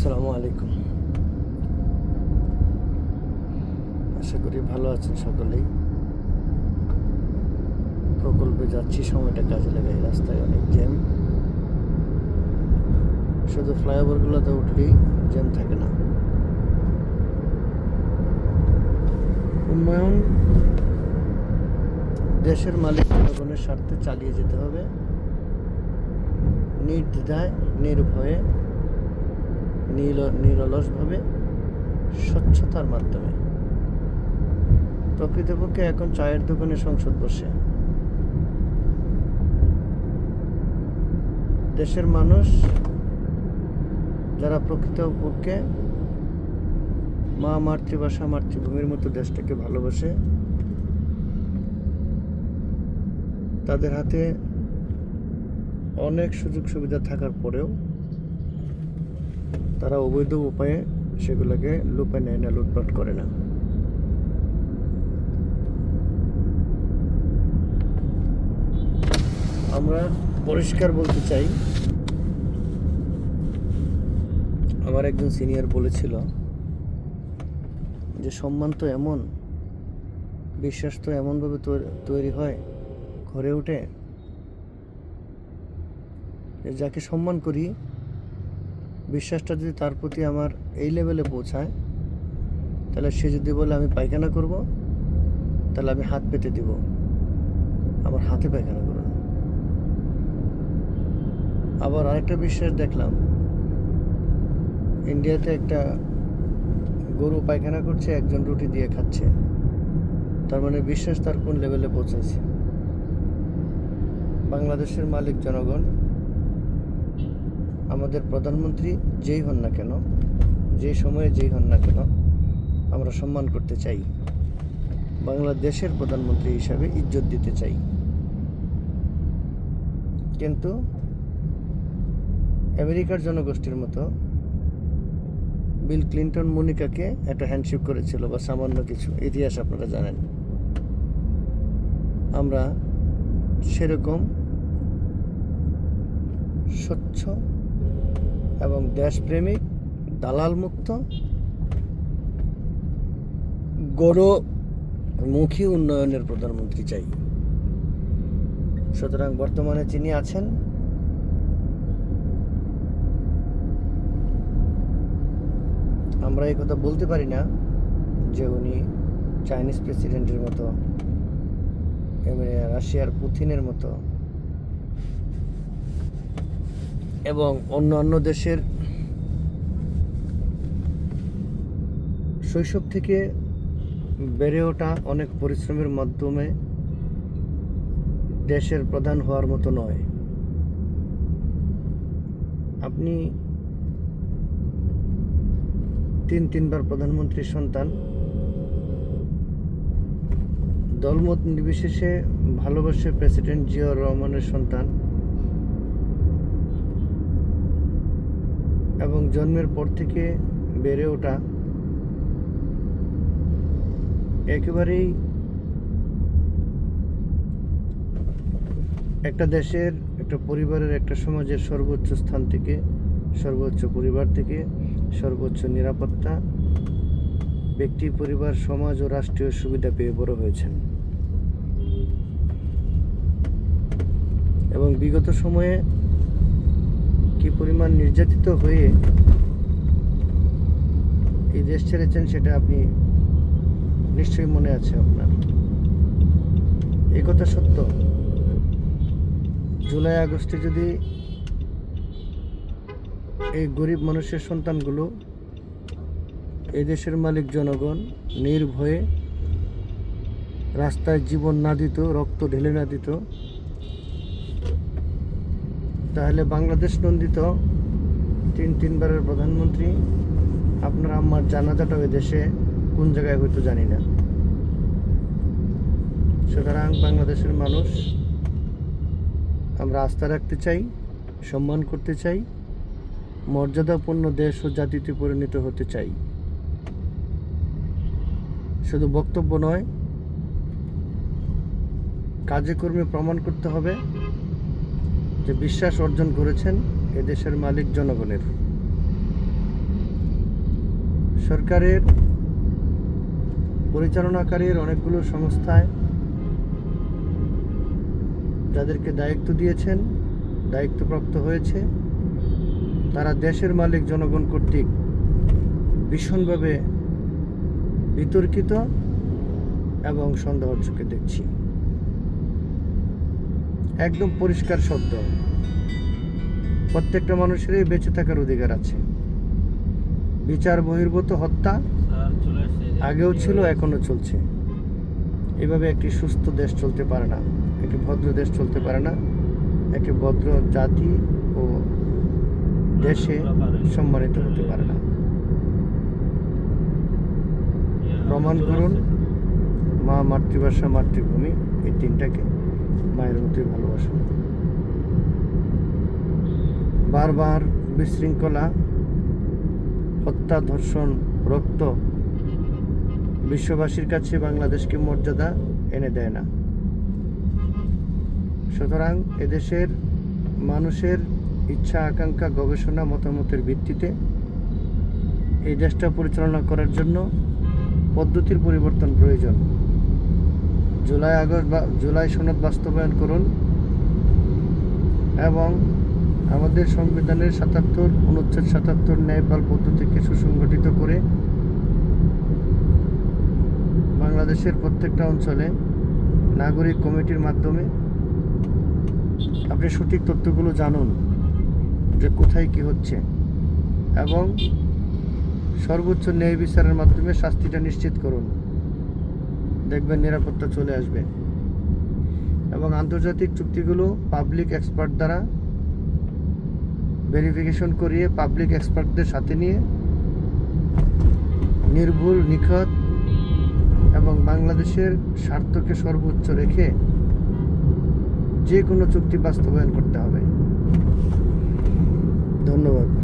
আসসালামু আলাইকুম। আশা করি ভালো আছেন সকলেই। প্রকল্পে যাচ্ছি, সময়টা কাজে লাগাই। রাস্তায় অনেক জ্যাম, শুধু ফ্লাইওভারগুলোতে উঠলেই জ্যাম থাকে না। উন্নয়ন দেশের মালিক জনগণের স্বার্থে চালিয়ে যেতে হবে, নির্দ্বিধায়, নির্ভয়ে, নিরলসভাবে, স্বচ্ছতার মাধ্যমে। প্রকৃতপক্ষে এখন চায়ের দোকানে সংসদ বসে। দেশের মানুষ যারা প্রকৃতপক্ষে মা মাতৃভাষা মাতৃভূমির মতো দেশটাকে ভালোবাসে, তাদের হাতে অনেক সুযোগ সুবিধা থাকার পরেও তারা অবৈধ উপায়ে সেগুলোকে লুপে নেয় না, লুটপাট করে না। আমরা পরিষ্কার বলতে চাই, আমার একজন সিনিয়র বলেছিল যে সম্মান তো এমন, বিশ্বাস তো এমনভাবে তৈরি হয়, ঘরে ওঠে, যাকে সম্মান করি বিশ্বাসটা যদি তার প্রতি আমার এই লেভেলে পৌঁছায়, তাহলে সে যদি বলে আমি পায়খানা করব, তাহলে আমি হাত পেতে দিব, আমার হাতে পায়খানা করুন। আবার আরেকটা বিশ্বাস দেখলাম, ইন্ডিয়াতে একটা গরু পায়খানা করছে, একজন রুটি দিয়ে খাচ্ছে। তার মানে বিশ্বাস তার কোন লেভেলে পৌঁছেছে। বাংলাদেশের মালিক জনগণ, আমাদের প্রধানমন্ত্রী যেই হন না কেন, যে সময়ে যেই হন না কেন, আমরা সম্মান করতে চাই। বাংলাদেশের প্রধানমন্ত্রী হিসাবে ইজ্জত দিতে চাই। কিন্তু আমেরিকার জনগোষ্ঠীর মতো বিল ক্লিন্টন মনিকাকে একটা হ্যান্ডশেক করেছিল, বা সামান্য কিছু, ইতিহাস আপনারা জানেন। আমরা সেরকম স্বচ্ছ এবং দেশপ্রেমিক, দালাল মুক্ত, গণমুখী উন্নয়নের প্রধানমন্ত্রী চাই। সুতরাং বর্তমানে যিনি আছেন, আমরা এই কথা বলতে পারি না যে উনি চাইনিজ প্রেসিডেন্টের মতো, রাশিয়ার পুতিনের মতো এবং অন্য দেশের শৈশব থেকে বেড়ে ওঠা অনেক পরিশ্রমের মাধ্যমে দেশের প্রধান হওয়ার মতো নয়। আপনি তিনবার প্রধানমন্ত্রীর সন্তান, দলমত নির্বিশেষে ভালোবাসে প্রেসিডেন্ট জিয়াউর রহমানের সন্তান, এবং জন্মের পর থেকে বেড়ে ওঠা একেবারেই একটা দেশের, একটা পরিবারের, একটা সমাজের সর্বোচ্চ স্থান থেকে, সর্বোচ্চ পরিবার থেকে সর্বোচ্চ নিরাপত্তা, ব্যক্তি, পরিবার, সমাজ ও রাষ্ট্রীয় সুবিধা পেয়ে বড় হয়েছেন। এবং বিগত সময়ে কি পরিমাণ নির্যাতিত হয়ে এই দেশ ছেড়েছেন সেটা আপনি নিশ্চয়ই মনে আছে আপনার। এই কথা সত্য। জুলাই আগস্টে যদি এই গরিব মানুষের সন্তানগুলো এই দেশের মালিক জনগণ নির্ভয়ে রাস্তায় জীবন না দিত, রক্ত ঢেলে না দিত, তাহলে বাংলাদেশ নন্দিত তিনবারের প্রধানমন্ত্রী আপনার আম্মার জানাজাটা ওই দেশে কোন জায়গায় হয়তো জানি না। সুতরাং বাংলাদেশের মানুষ আমরা আস্থা রাখতে চাই, সম্মান করতে চাই, মর্যাদাপূর্ণ দেশ ও জাতিতে পরিণত হতে চাই। শুধু বক্তব্য নয়, কাজে কর্মে প্রমাণ করতে হবে যে বিশ্বাস অর্জন করেছেন এদেশের মালিক জনগণের। সরকারের পরিচালনাকারীর অনেকগুলো সংস্থায় যাদেরকে দায়িত্ব দিয়েছেন, দায়িত্বপ্রাপ্ত হয়েছে, তারা দেশের মালিক জনগণ কর্তৃক ভীষণভাবে বিতর্কিত এবং সন্দেহর চোখে দেখছি। একদম পরিষ্কার শব্দ, প্রত্যেকটা মানুষেরই বেঁচে থাকার অধিকার আছে। বিচার বহির্ভূত হত্যা আগেও ছিল, এখনো চলছে। এভাবে একটি সুস্থ দেশ চলতে পারে না, একটি ভদ্র দেশ চলতে পারে না, একটি ভদ্র জাতি ও দেশে সম্মানিত হতে পারে না। প্রমাণ করুন মা, মাতৃভাষা, মাতৃভূমি, এই তিনটাকে মায়ের মতোই ভালোবাসুন। বারবার বিশৃঙ্খলা, হত্যা, ধর্ষণ, রক্ত বিশ্ববাসীর কাছে বাংলাদেশকে মর্যাদা এনে দেয় না। সুতরাং এদেশের মানুষের ইচ্ছা, আকাঙ্ক্ষা, গবেষণা, মতামতের ভিত্তিতে এই দেশটা পরিচালনা করার জন্য পদ্ধতির পরিবর্তন প্রয়োজন। জুলাই সনদ বাস্তবায়ন করুন এবং আমাদের সংবিধানের ৭৭ অনুচ্ছেদ ৭৭ ন্যায়পাল পদ্ধতিকে সুসংগঠিত করে বাংলাদেশের প্রত্যেকটা অঞ্চলে নাগরিক কমিটির মাধ্যমে আপনি সঠিক তথ্যগুলো জানুন যে কোথায় কি হচ্ছে, এবং সর্বোচ্চ ন্যায় বিচারের মাধ্যমে শাস্তিটা নিশ্চিত করুন। দেখবেন নিরাপত্তা চলে আসবে। এবং আন্তর্জাতিক চুক্তিগুলো পাবলিক এক্সপার্ট দ্বারা ভেরিফিকেশন করিয়ে পাবলিক এক্সপার্টদের সাথে নিয়ে নির্ভুল, নিখুঁত এবং বাংলাদেশের স্বার্থকে সর্বোচ্চ রেখে যে কোনো চুক্তি বাস্তবায়ন করতে হবে। ধন্যবাদ।